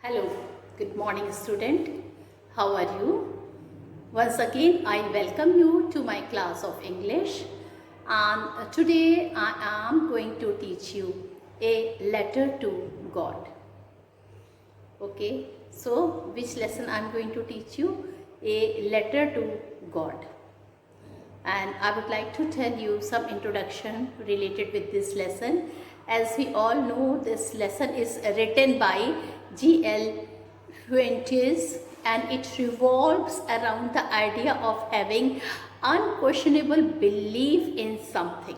Hello, good morning student. How are you? Once again I welcome you to my class of English, and today I am going to teach you a letter to God. Okay, so which lesson I am going to teach you? A letter to God. And I would like to tell you some introduction related with this lesson. As we all know, this lesson is written by G.L. Fuentes, and it revolves around the idea of having unquestionable belief in something.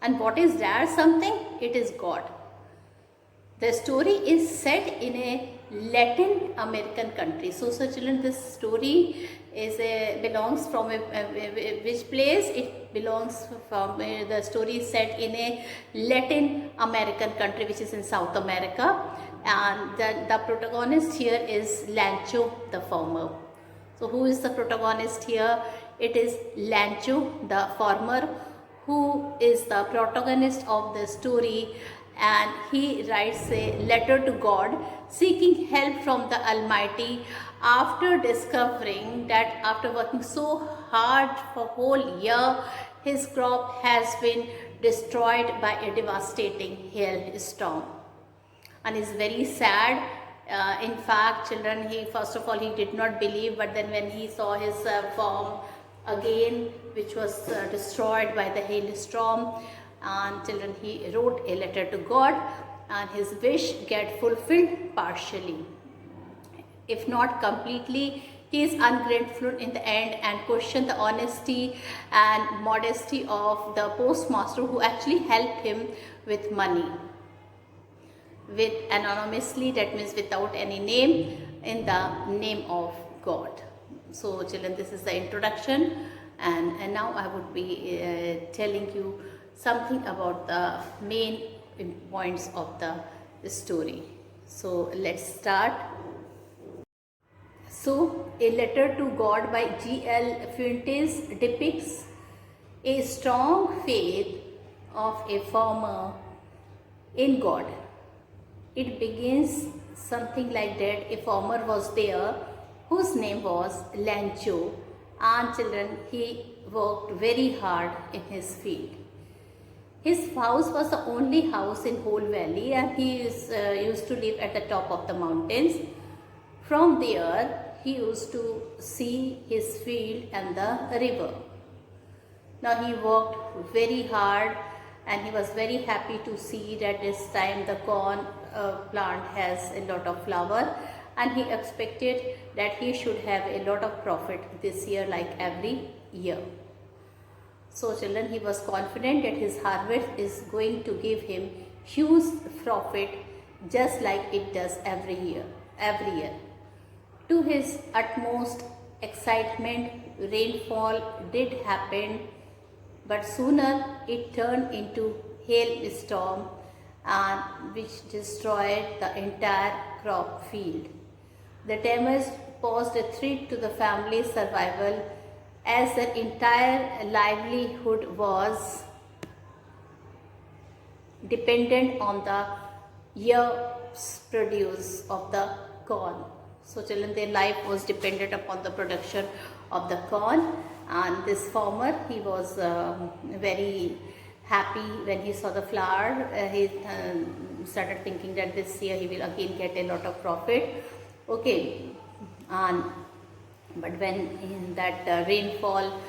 And what is that something? It is God. The story is set in a Latin American country. So children, this story is belongs from which place? It belongs from the story is set in a Latin American country, which is in South America, and the protagonist here is Lancho the farmer. So who is the protagonist here? It is Lancho the farmer, who is the protagonist of the story, and he writes a letter to God seeking help from the Almighty after discovering that after working so hard for whole year, his crop has been destroyed by a devastating hailstorm, and is very sad. In fact, children, he first of all he did not believe, but then when he saw his farm again, which was destroyed by the hailstorm, and children, he wrote a letter to God, and his wish get fulfilled partially, if not completely. He is ungrateful in the end and questioned the honesty and modesty of the postmaster who actually helped him with money, with anonymously, that means without any name, in the name of God. So children, this is the introduction, and now I would be telling you something about the main points of the story. So let's start. So a letter to God by G.L. Fuentes depicts a strong faith of a farmer in God. It begins something like that. A farmer was there whose name was Lancho, and children, he worked very hard in his field. His house was the only house in whole valley, and he used to live at the top of the mountains. From there, he used to see his field and the river. Now he worked very hard, and he was very happy to see that this time the corn plant has a lot of flower, and he expected that he should have a lot of profit this year like every year. So children, he was confident that his harvest is going to give him huge profit, just like it does every year. To his utmost excitement, rainfall did happen, but sooner it turned into hailstorm, and which destroyed the entire crop field. The damage posed a threat to the family's survival, as their entire livelihood was dependent on the year's produce of the corn. So children, their life was dependent upon the production of the corn, and this farmer, he was very happy when he saw the flower. He started thinking that this year he will again get a lot of profit. Okay, and but when in that rainfall,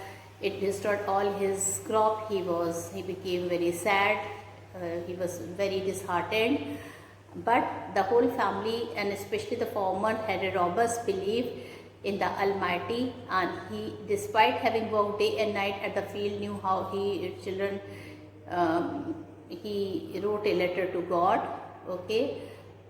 it destroyed all his crop, he became very sad. He was very disheartened. But the whole family, and especially the farmer, had a robust belief in the Almighty, and he, despite having worked day and night at the field, knew how he wrote a letter to God. Okay,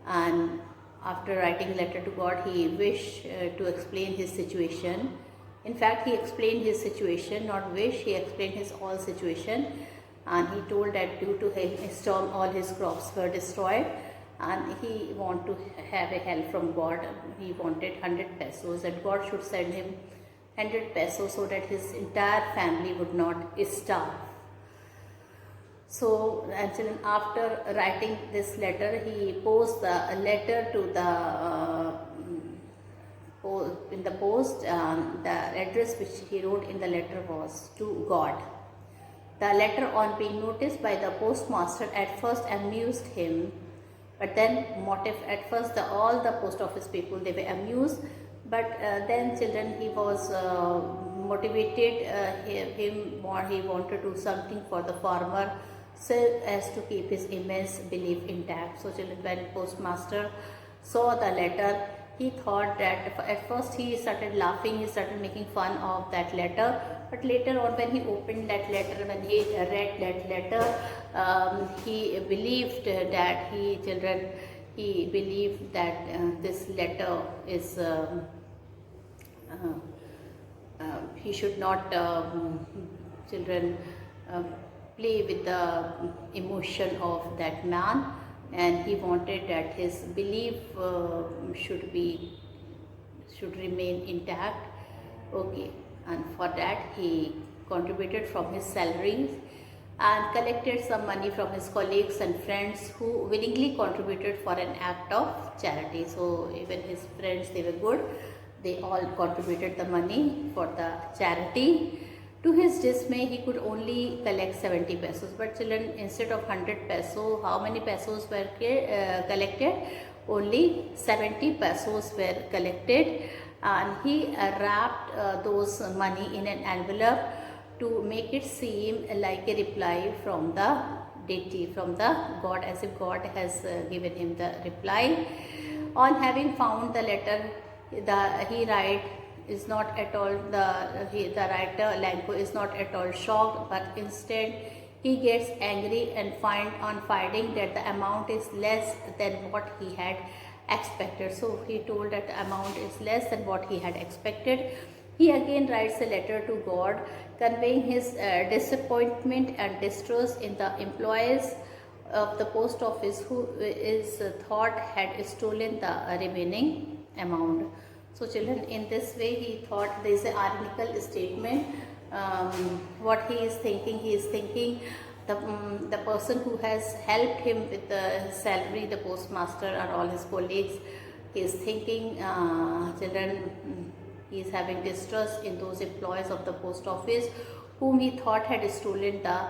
and after writing letter to God, he wished to explain his situation. In fact, he explained his situation, not wish, he explained his all situation, and he told that due to hailstorm all his crops were destroyed, and he wanted to have a help from God. He wanted 100 pesos, that God should send him 100 pesos so that his entire family would not starve. So and then after writing this letter, he posed the letter to the in the post. The address which he wrote in the letter was to God. The letter, on being noticed by the postmaster, at first amused him, but then at first all the post office people, they were amused, but then children, he was motivated, he wanted to do something for the farmer, so as to keep his immense belief intact. So children, when postmaster saw the letter, he thought that at first he started laughing, he started making fun of that letter, but later on when he opened that letter, when he read that letter, he believed that he believed that this letter is he should not children play with the emotion of that man, and he wanted that his belief should remain intact. Okay, and for that he contributed from his salary and collected some money from his colleagues and friends who willingly contributed for an act of charity. So even his friends, they were good, they all contributed the money for the charity. To his dismay, he could only collect 70 pesos. But children, instead of 100 pesos, how many pesos were collected? Only 70 pesos were collected, and he wrapped those money in an envelope to make it seem like a reply from the deity, from the God, as if God has given him the reply. On having found the letter, he write is not at all the writer Lanko is not at all shocked, but instead he gets angry and finding that the amount is less than what he had expected. So he told that the amount is less than what he had expected. He again writes a letter to God, conveying his disappointment and distrust in the employees of the post office, who is thought had stolen the remaining amount. So children, in this way he thought there is an ironical statement. What he is thinking the person who has helped him with the salary, the postmaster and all his colleagues, he is thinking children, he is having distrust in those employees of the post office whom he thought had stolen the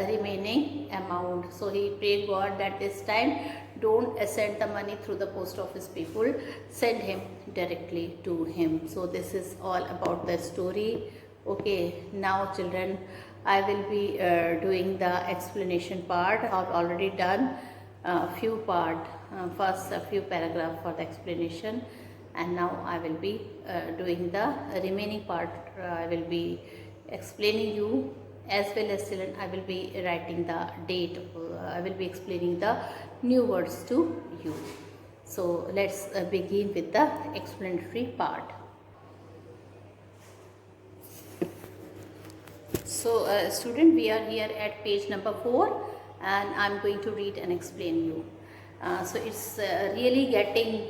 remaining amount. So he prayed God that this time don't send the money through the post office people, send him directly to him. So this is all about the story. Okay, now children, I will be doing the explanation part. I have already done a few first a few paragraphs for the explanation, and now I will be doing the remaining part. I will be explaining you, as well as children, I will be writing the date. I will be explaining the new words to you. So let's begin with the explanatory part. So student, we are here at page number 4, and I am going to read and explain you. So it's really getting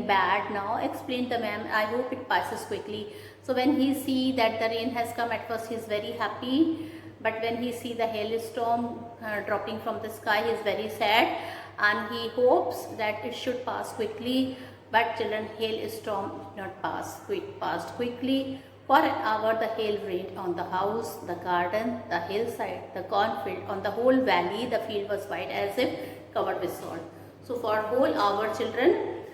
bad now. Explain the ma'am. I hope it passes quickly. So when he see that the rain has come, at first he is very happy, but when he see the hailstorm dropping from the sky, he is very sad, and he hopes that it should pass quickly. But children, hailstorm did not pass. It passed quickly. For an hour the hail rained on the house, the garden, the hillside, the cornfield, on the whole valley. The field was white as if covered with salt. So for whole hour children,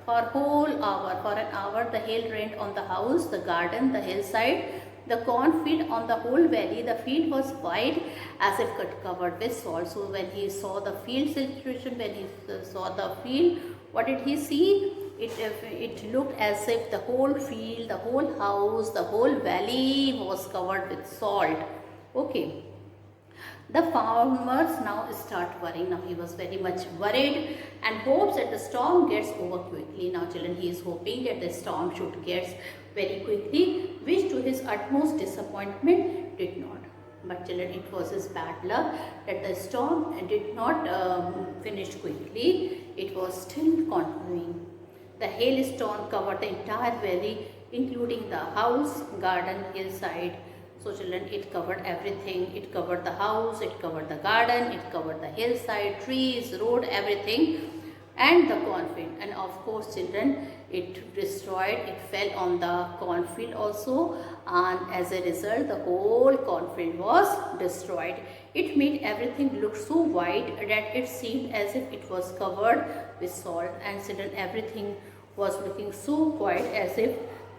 for an hour the hail rained on the house, the garden, the hillside, the cornfield, on the whole valley. The field was white as if covered with salt. So when he saw the field situation, when he saw the field, what did he see? It looked as if the whole field, the whole house, the whole valley was covered with salt. Okay. The farmers now start worrying. Now he was very much worried and hopes that the storm gets over quickly. Now children, he is hoping that the storm should get very quickly, which to his utmost disappointment did not. But children, it was his bad luck that the storm did not finish quickly. It was still continuing. The hailstorm covered the entire valley, including the house, garden, hillside. So children, it covered everything. It covered the house, it covered the garden, it covered the hillside, trees, road, everything, and the cornfield. And of course children, it destroyed, it fell on the cornfield also, and as a result the whole cornfield was destroyed. It made everything look so white that it seemed as if it was covered with salt. And children, everything was looking so white as if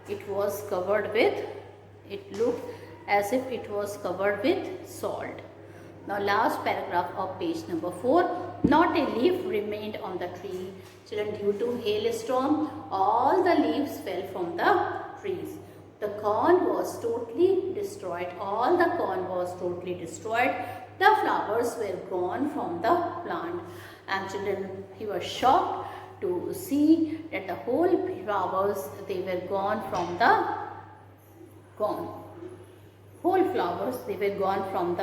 it was covered with, it looked as if it was covered with salt. Now last paragraph of page number 4. Not a leaf remained on the tree. Children, due to hailstorm, all the leaves fell from the trees. The corn was totally destroyed. All the corn was totally destroyed. The flowers were gone from the plant. And children, he was shocked to see that the whole flowers, they were gone from the corn. Whole flowers, they were gone from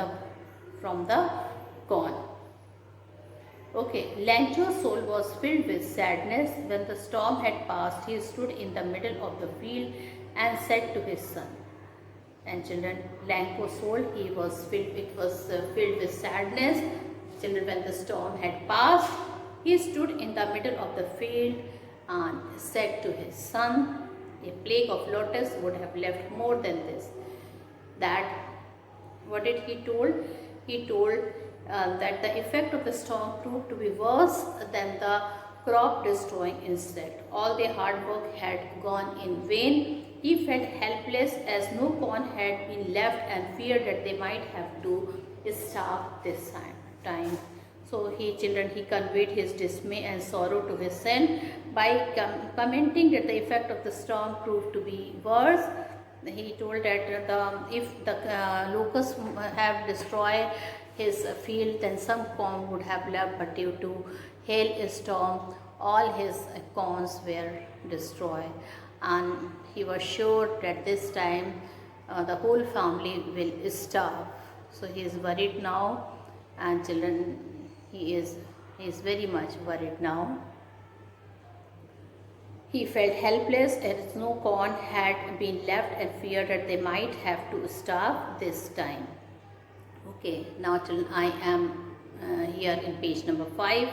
the corn. Okay, Lancho's soul was filled with sadness. When the storm had passed, he stood in the middle of the field and said to his son. And children, Lancho's soul, it was filled with sadness. Children, when the storm had passed, he stood in the middle of the field and said to his son, a plague of locusts would have left more than this. That, what did he told? He told that the effect of the storm proved to be worse than the crop destroying insect. All their hard work had gone in vain. He felt helpless as no corn had been left and feared that they might have to starve this time. So he conveyed his dismay and sorrow to his son by commenting that the effect of the storm proved to be worse. He told that if the locusts have destroyed his field, then some corn would have left, but due to hailstorm, all his corns were destroyed. And he was sure that this time the whole family will starve. So he is worried now, and children, he is very much worried now. He felt helpless as no corn had been left and feared that they might have to starve this time. Okay, now children, I am here in page number 5.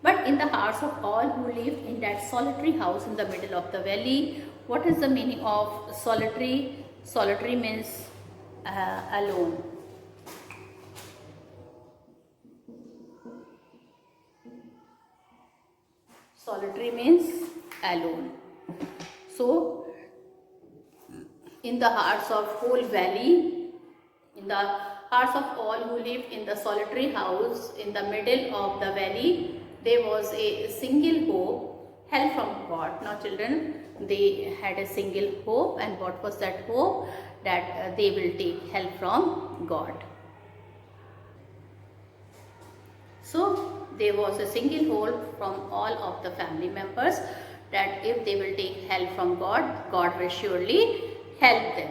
But in the hearts of all who lived in that solitary house in the middle of the valley. What is the meaning of solitary? Solitary means alone. Solitary means alone. So, in the hearts of whole valley, in the hearts of all who lived in the solitary house in the middle of the valley, there was a single hope, help from God. Now children, they had a single hope, and what was that hope? That they will take help from God. So there was a single hope from all of the family members that if they will take help from God, God will surely help them.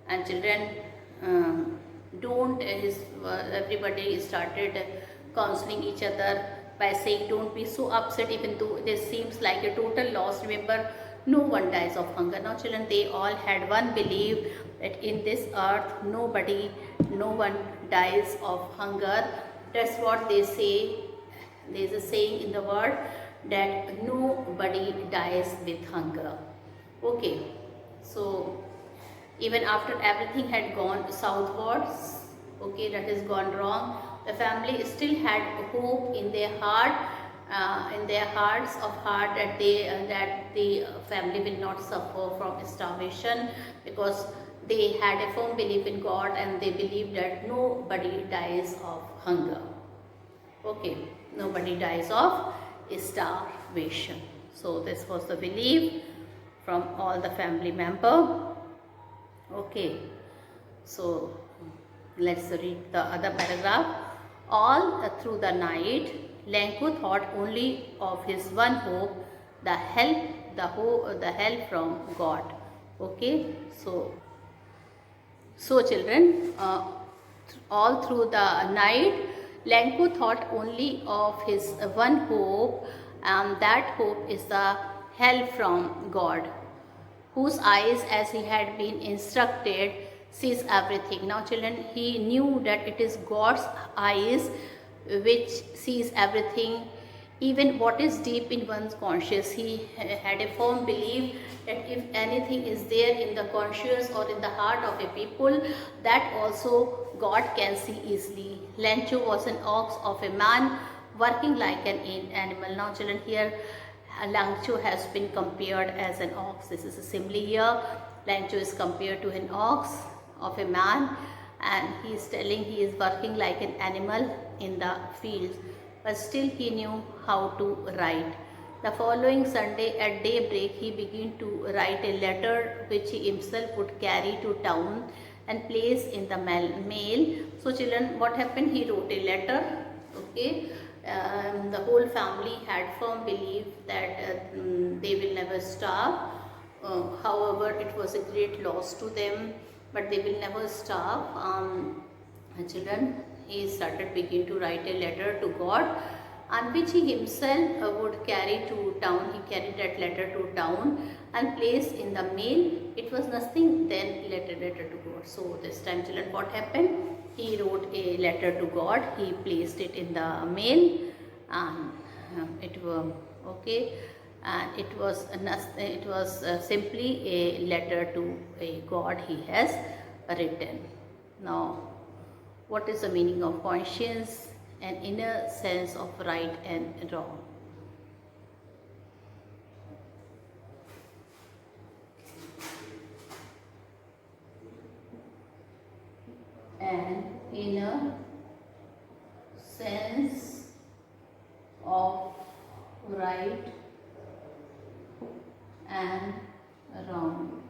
And children, everybody started counseling each other by saying, don't be so upset even though this seems like a total loss. Remember, no one dies of hunger. Now children, they all had one belief that in this earth no one dies of hunger. That's what they say. There is a saying in the world that nobody dies with hunger. Okay, so even after everything had gone southwards, okay, that has gone wrong, the family still had hope in their heart, that the family will not suffer from starvation, because they had a firm belief in God and they believed that nobody dies of hunger. Okay, nobody dies of starvation. So this was the belief from all the family member. Okay, so let's read the other paragraph. All through the night, Lancho thought only of his one hope, the help from God. Okay, so children, all through the night, Lancho thought only of his one hope, and that hope is the help from God, whose eyes, as he had been instructed, sees everything. Now children, he knew that it is God's eyes which sees everything, even what is deep in one's conscious. He had a firm belief that if anything is there in the conscious or in the heart of a people, that also God can see easily. Lencho was an ox of a man working like an animal. Now children, here Langcho has been compared as an ox. This is a simile here. Langcho is compared to an ox of a man, and he is telling he is working like an animal in the fields, but still he knew how to write. The following Sunday at daybreak, he began to write a letter which he himself would carry to town and place in the mail. So children, what happened? He wrote a letter. Okay. The whole family had firm belief that they will never starve. However, it was a great loss to them, but they will never starve. Children, he begin to write a letter to God, and which he himself would carry to town. He carried that letter to town and placed in the mail. It was nothing then letter to God. So this time, children, what happened? He wrote a letter to God. He placed it in the mail, and it was okay. And it was simply a letter to a God he has written. Now, what is the meaning of conscience? An inner sense of right and wrong. An inner sense of right and wrong.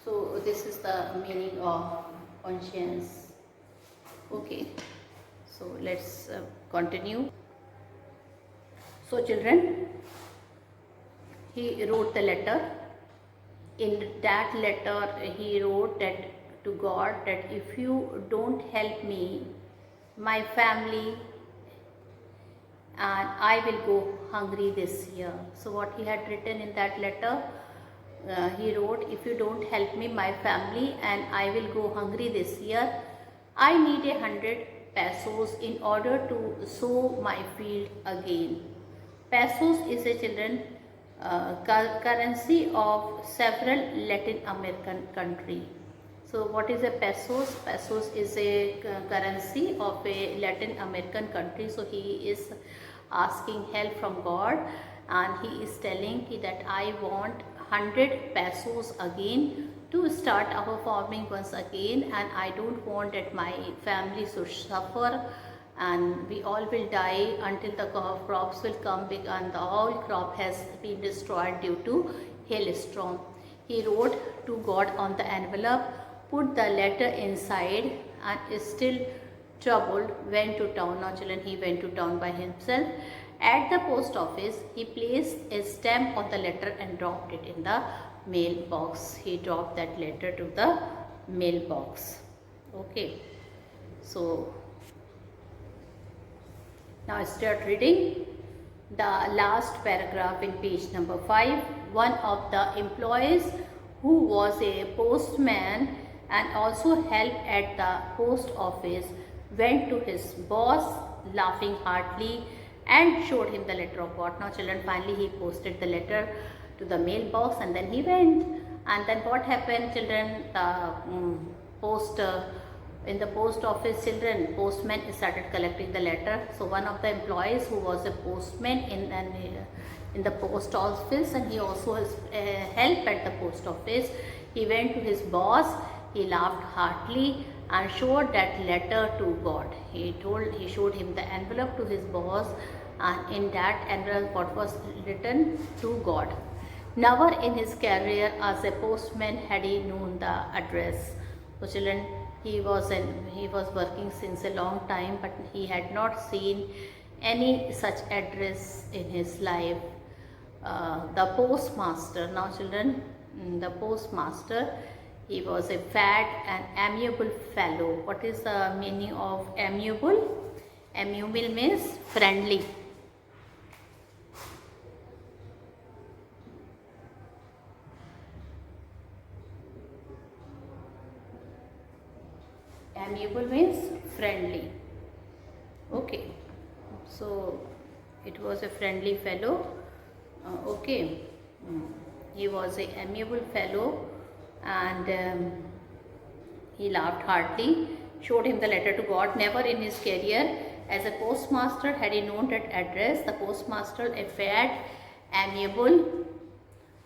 So this is the meaning of conscience. Okay, so let's continue. So children, he wrote the letter. In that letter, he wrote that to God, that if you don't help me, my family and I will go hungry this year. So what he had written in that letter, he wrote, if you don't help me, my family and I will go hungry this year. I need 100 pesos in order to sow my field again. Pesos is a children currency of several Latin American country. So what is a pesos? Pesos is a currency of a Latin American country. So he is asking help from God, and he is telling that I want 100 pesos again to start our farming once again, and I don't want that my family should suffer and we all will die until the crops will come big, and the whole crop has been destroyed due to hailstorm. He wrote to God on the envelope, put the letter inside, and is still troubled, went to town. Now children, he went to town by himself. At the post office, he placed a stamp on the letter and dropped it in the mailbox. He dropped that letter to the mailbox. Okay, so now start reading the last paragraph in page number 5. One of the employees, who was a postman and also helped at the post office, went to his boss laughing heartily and showed him the letter of God. Now children, finally he posted the letter to the mailbox and then he went. And then what happened, children? The in the post office, children, postman started collecting the letter. So one of the employees, who was a postman in the post office, and he also has help at the post office, he went to his boss. He laughed heartily and showed that letter to God. He showed him the envelope to his boss, and in that envelope what was written, to God. Never in his career as a postman had he known the address. So children, he was working since a long time, but he had not seen any such address in his life. The postmaster. Now children, the postmaster, he was a fat and amiable fellow. What is the meaning of amiable? Amiable means friendly. amiable means friendly. Okay, so it was a friendly fellow. Okay, he was a amiable fellow, and he laughed heartily, showed him the letter to God. Never in his career as a postmaster had he known that address. The postmaster, a fat, amiable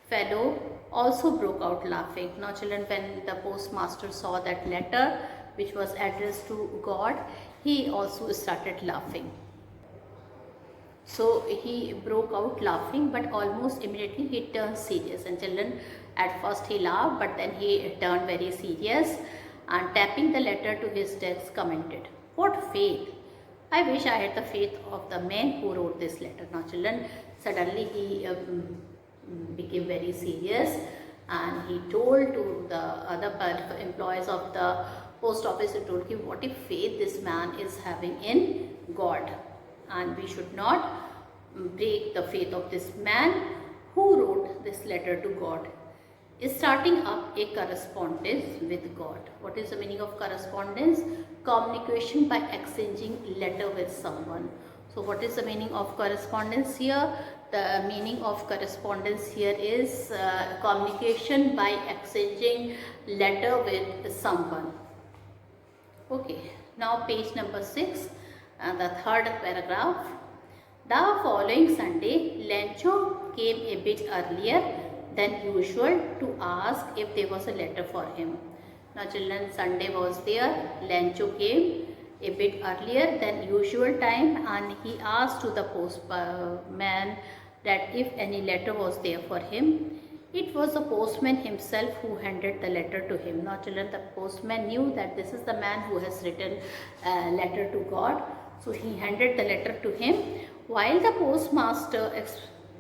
fellow, also broke out laughing. Now children, when the postmaster saw that letter which was addressed to God, he also started laughing. So he broke out laughing, but almost immediately he turned serious. And children, at first he laughed, but then he turned very serious, and tapping the letter to his desk commented, "What faith! I wish I had the faith of the man who wrote this letter." Now children, suddenly he became very serious, and he told to the other employees of the post office, he told him what a faith this man is having in God, and we should not break the faith of this man who wrote this letter to God. Starting up a correspondence with God. What is the meaning of correspondence? Communication by exchanging letter with someone. So what is the meaning of correspondence here? The meaning of correspondence here is communication by exchanging letter with someone. Okay, now page number 6, the third paragraph. The following Sunday, Lencho came a bit earlier than usual to ask if there was a letter for him. Now children, Sunday was there. Lencho came a bit earlier than usual time, and he asked to the postman that if any letter was there for him. It was the postman himself who handed the letter to him. Now children, the postman knew that this is the man who has written a letter to God. So he handed the letter to him, while the postmaster,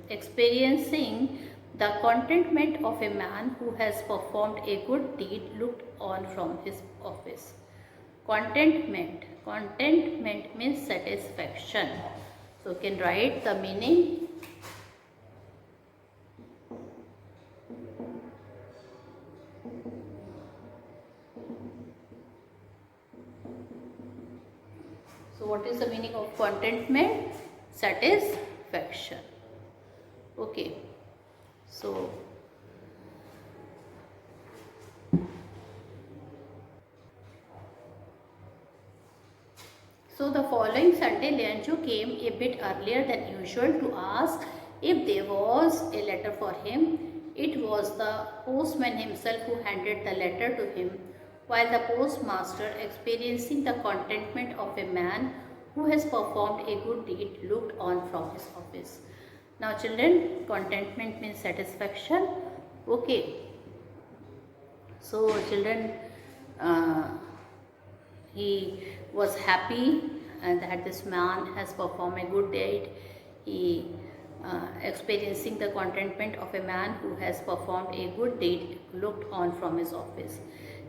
experiencing the contentment of a man who has performed a good deed, looked on from his office. Contentment means satisfaction. So you can write the meaning. So what is the meaning of contentment? Satisfaction. Okay. So the following Sunday, Lencho came a bit earlier than usual to ask if there was a letter for him. It was the postman himself who handed the letter to him, while the postmaster, experiencing the contentment of a man who has performed a good deed, looked on from his office. Now children, contentment means satisfaction. Okay. So children, he was happy that this man has performed a good deed. He experiencing the contentment of a man who has performed a good deed, looked on from his office.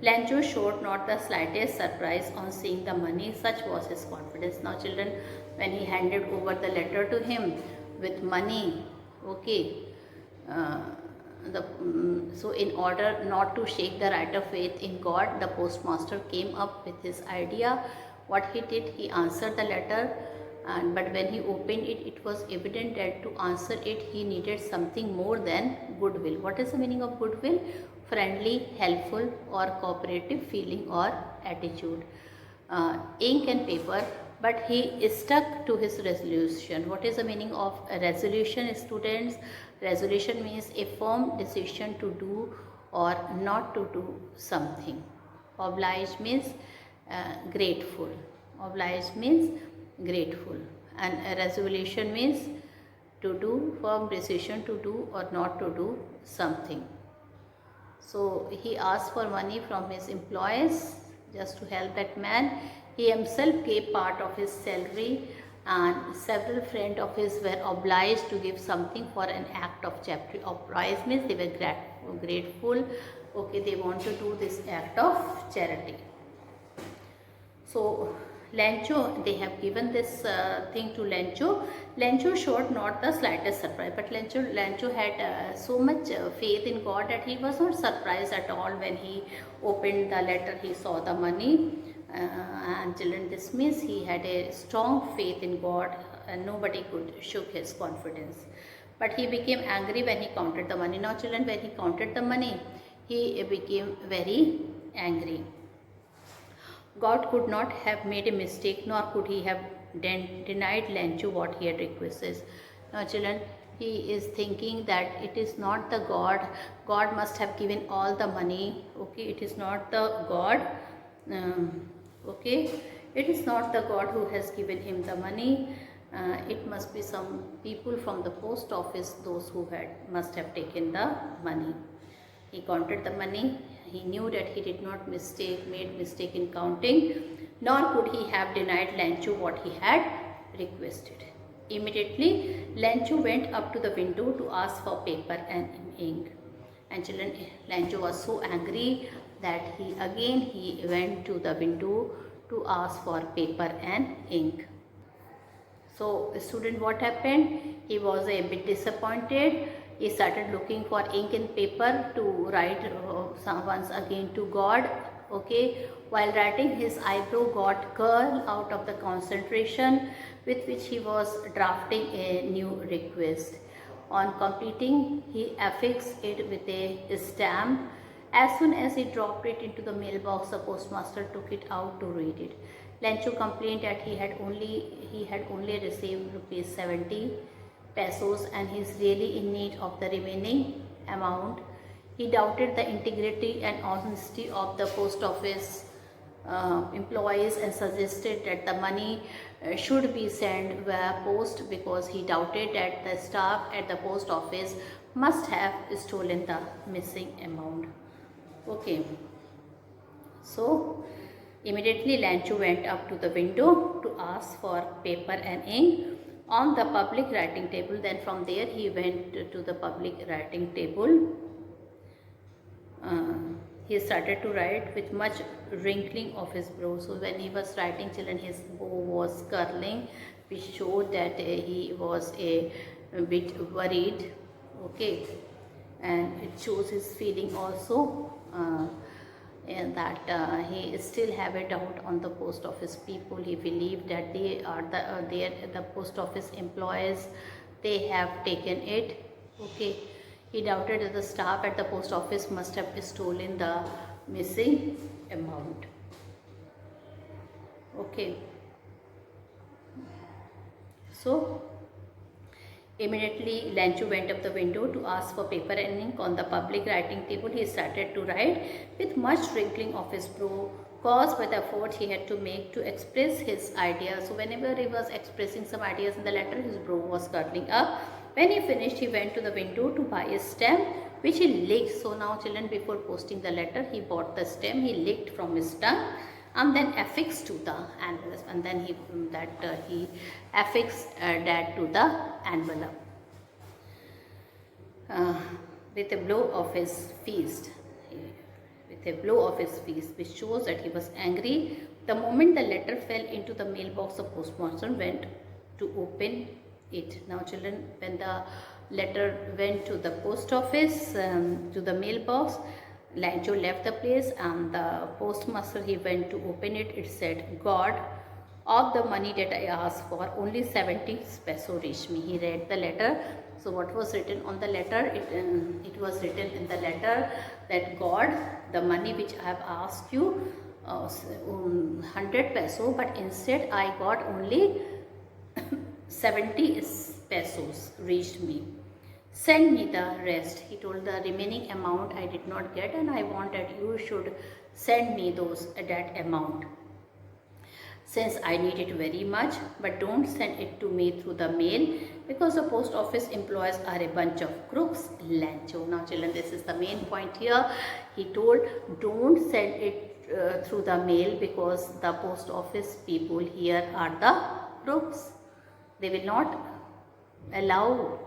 Lencho showed not the slightest surprise on seeing the money. Such was his confidence. Now children, when he handed over the letter to him with money, okay, so in order not to shake the right of faith in God, the postmaster came up with his idea. What he did, he answered the letter, but when he opened it, it was evident that to answer it, he needed something more than goodwill. What is the meaning of goodwill? Friendly, helpful or cooperative feeling or attitude. Ink and paper, but he stuck to his resolution. What is the meaning of a resolution, students? Resolution means a firm decision to do or not to do something. Oblige means grateful. Oblige means grateful. And a resolution means to do, firm decision to do or not to do something. So he asked for money from his employees just to help that man. He himself gave part of his salary, and several friends of his were obliged to give something for an act of charity. Oblige means they were grateful. Okay, they want to do this act of charity. So Lencho, they have given this thing to Lencho. Lencho showed not the slightest surprise, but Lencho had so much faith in God that he was not surprised at all when he opened the letter. He saw the money, And children, this means he had a strong faith in God and nobody could shook his confidence. But he became angry when he counted the money. Now children, when he counted the money, he became very angry. God could not have made a mistake, nor could he have denied Lenchu what he had requested. Now children, he is thinking that it is not the God. God must have given all the money. Okay, it is not the God. Okay, it is not the God who has given him the money. It must be some people from the post office, those who must have taken the money. He counted the money. He knew that he did not made mistake in counting, nor could he have denied Lenchu what he had requested. Immediately, Lenchu went up to the window to ask for paper and ink. And children, Lenchu was so angry that he went to the window to ask for paper and ink. So, student, what happened? He was a bit disappointed. He started looking for ink and paper to write once again to God. Okay, while writing, his eyebrow got curl out of the concentration with which he was drafting a new request. On completing, he affixed it with a stamp. As soon as he dropped it into the mailbox, the postmaster took it out to read it. Lenchu complained that he had only received rupees 70 pesos and he is really in need of the remaining amount. He doubted the integrity and honesty of the post office employees and suggested that the money should be sent via post, because he doubted that the staff at the post office must have stolen the missing amount. Okay, so immediately Lenchu went up to the window to ask for paper and ink on the public writing table. Then from there he went to the public writing table. He started to write with much wrinkling of his brow. So when he was writing, children, his brow was curling, which showed that he was a bit worried. Okay, and it shows his feeling also. And that he still have a doubt on the post office people. He believed that they are the post office employees, they have taken it. Okay, he doubted that the staff at the post office must have stolen the missing amount. Okay, so immediately Lenchu went up the window to ask for paper and ink on the public writing table. He started to write with much wrinkling of his brow, caused by the effort he had to make to express his ideas. So whenever he was expressing some ideas in the letter, his brow was curling up. When he finished, he went to the window to buy a stamp, which he licked. So now children, before posting the letter, he bought the stamp, he licked from his tongue and then affixed to the envelope, and then he affixed that to the envelope with a blow of his fist. Which shows that he was angry. The moment the letter fell into the mailbox, the postmaster went to open it. Now children, when the letter went to the post office, to the mailbox, Lenchu left the place and the postmaster, he went to open it. It said, "God, of the money that I asked for, only 70 peso reached me." He read the letter. So what was written on the letter? It was written in the letter that, "God, the money which I have asked you, 100 peso, but instead I got only 70 pesos reached me. Send me the rest." He told, "The remaining amount I did not get and I want that you should send me that amount, since I need it very much, but don't send it to me through the mail, because the post office employees are a bunch of crooks." Lenchu. Now children, this is the main point here. He told, don't send it through the mail, because the post office people here are the crooks. They will not allow,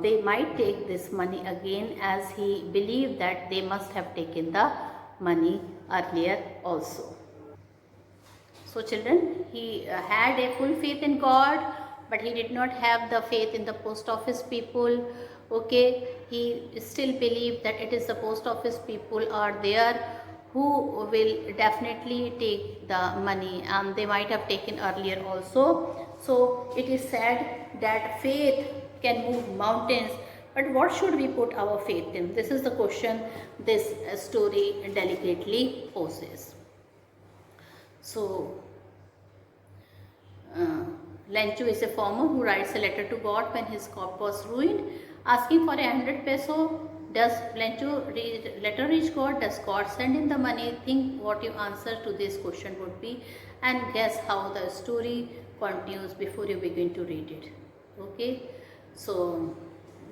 they might take this money again, as he believed that they must have taken the money earlier also. So children, he had a full faith in God, but he did not have the faith in the post office people. Okay, he still believed that it is the post office people are there who will definitely take the money, and they might have taken earlier also. So it is said that faith can move mountains, but what should we put our faith in? This is the question this story delicately poses. So Lencho is a farmer who writes a letter to God when his crop was ruined, asking for 100 peso. Does Lencho letter reach God? Does God send in the money? Think what your answer to this question would be, and guess how the story continues before you begin to read it. Okay, so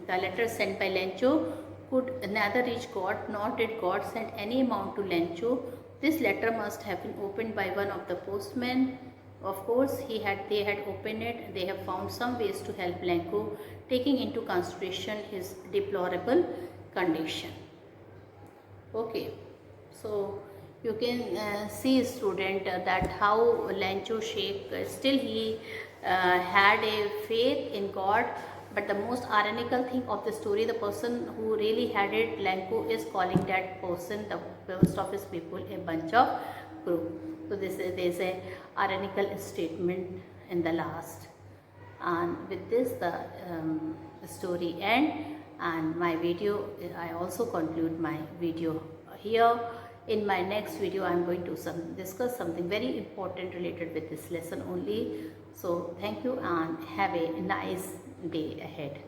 the letter sent by Lencho could neither reach God, nor did God send any amount to Lencho. This letter must have been opened by one of the postmen. Of course, they had opened it. They have found some ways to help Lencho, taking into consideration his deplorable condition. Okay, so you can see, student, that how Lencho Sheikh still he had a faith in God. But the most ironical thing of the story, the person who really had it, Lencho, is calling that person, the post office people, a bunch of group. So there is a ironical statement in the last. And with this, the story end, and my video, I also conclude my video here. In my next video, I am going to discuss something very important related with this lesson only. So thank you and have a nice day ahead.